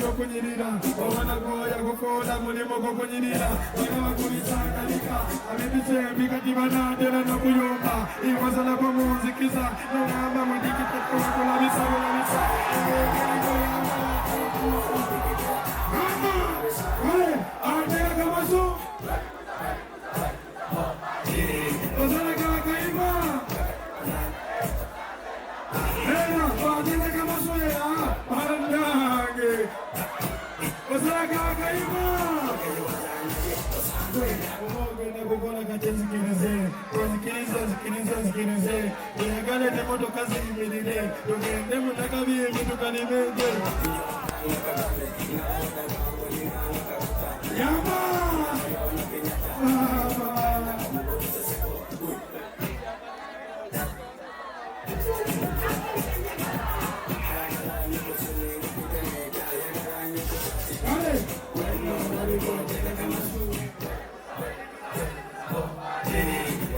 yo kunyirira obana goya gukola mulimo go kunyirira ino kulisangalika abibiche bikati banadera no kuyomba iwazala ko muzikiza no ngamba mudikita ko la bisa Hey, ardea kamaso Ozala kaima Hey, ardea kamaso ya Parandange Ozala kaima Kukona katenzi kineze Zikinize Inagale temoto kazi imedide Tukende mutakabiye mitukanimede Yama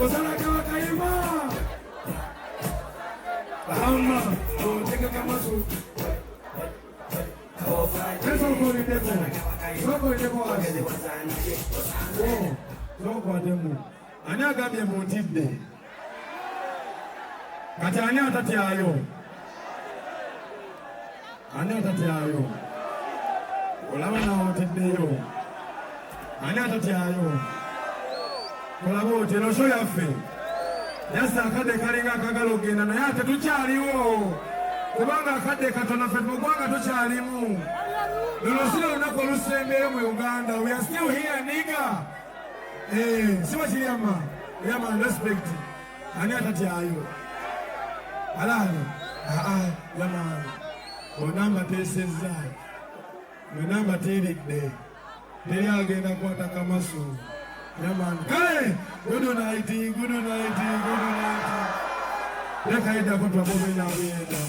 Ozala kaima Bahama Teka kamasu Ani agambye muntidde kati ani atatyayo olaba nawe otiddeyo ani atatyayo olaba otyo sho yaffe yasa akadde kalinga akagala okugenda naye ate tukyaliwo kubanga akadde katono ffe mugwanga tukyalimu luno si lunaku olusembeyo mu Uganda. We are still here, nigga. Siwa chiyama yama respect ani atatyayo alano yama onamba teseza onamba teridde teri agenda kwata kamaso yama kale good night lekaida kutwa bobenya buyenda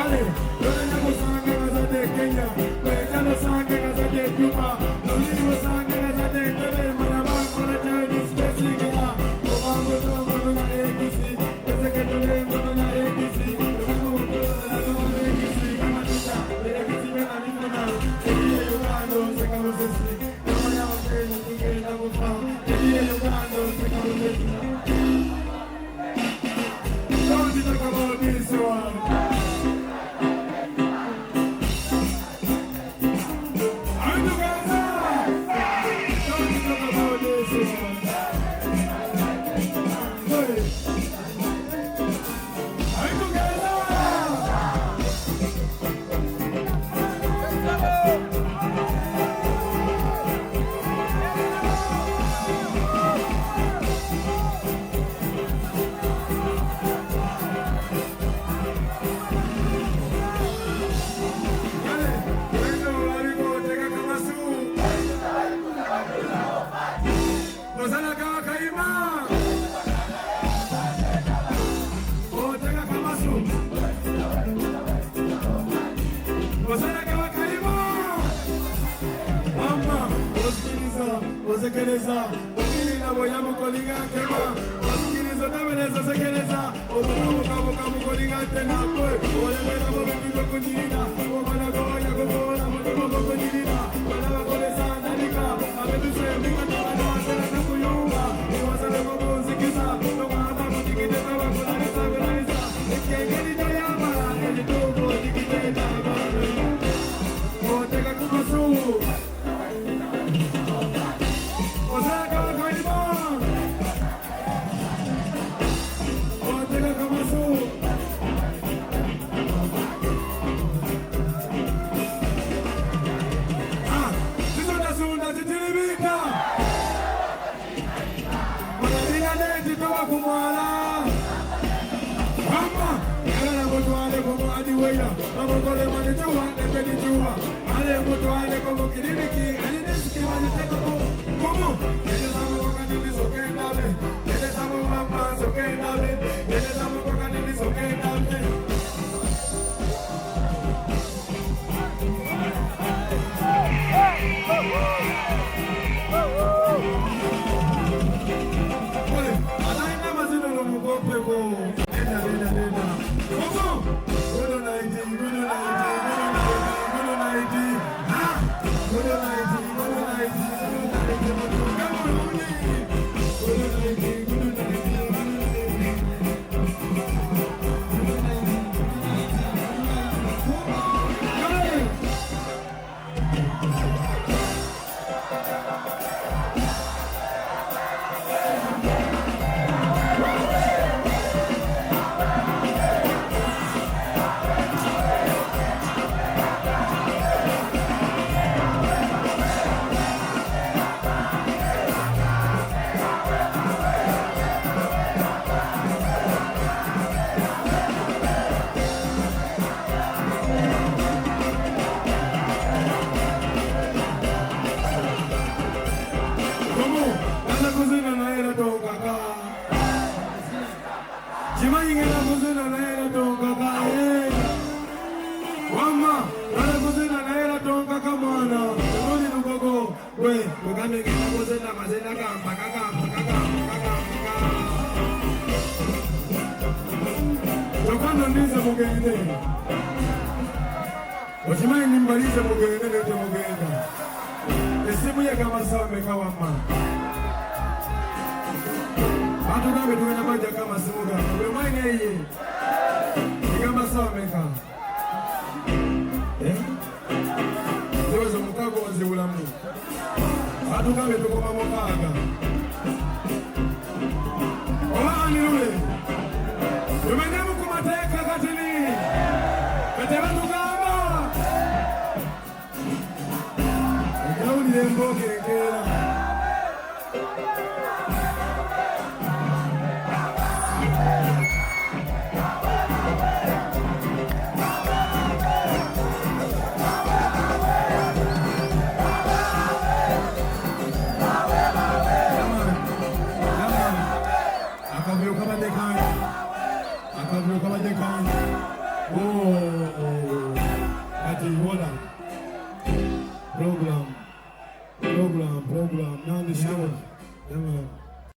Kale, Lorena Musanga Nazade Kenya, Lorena Sanga Nazade Cuba, Lorena Sanga Nazade Tele, Manama, Manatani, Specifica, Obama, Mona ABC, the second Mona ABC, Don't you talk about this one? Wasekeleza wakili na boyamu kolinga kema wasikiliza tameleza sekeleza obukabuka mukolinga tena kwe olemera bobengizo kunyirina omana goya gogola mudomo gokunyirina bana bakoleza ndalika abeduse mbingata bana wasela nakuyunga iwasele gogonzikiza nomahamba mutikiteta bakolanisa belanisa ekengeli doyama elitubo tikiteta oteka kumasu Wachimayi nimbalize mugende nete mugenda esimu ye kama sawa meka wama Bantu gambe tuwena maja kama simu gama Uwe mwaine iye Kama sawa meka Zewezo mukago wazi ulamu Bantu gambe tukoma mukaga Owa anirule Yumenemu kumateka katini Kateba tukama Lembo kekera Akavyo kama dekani Oh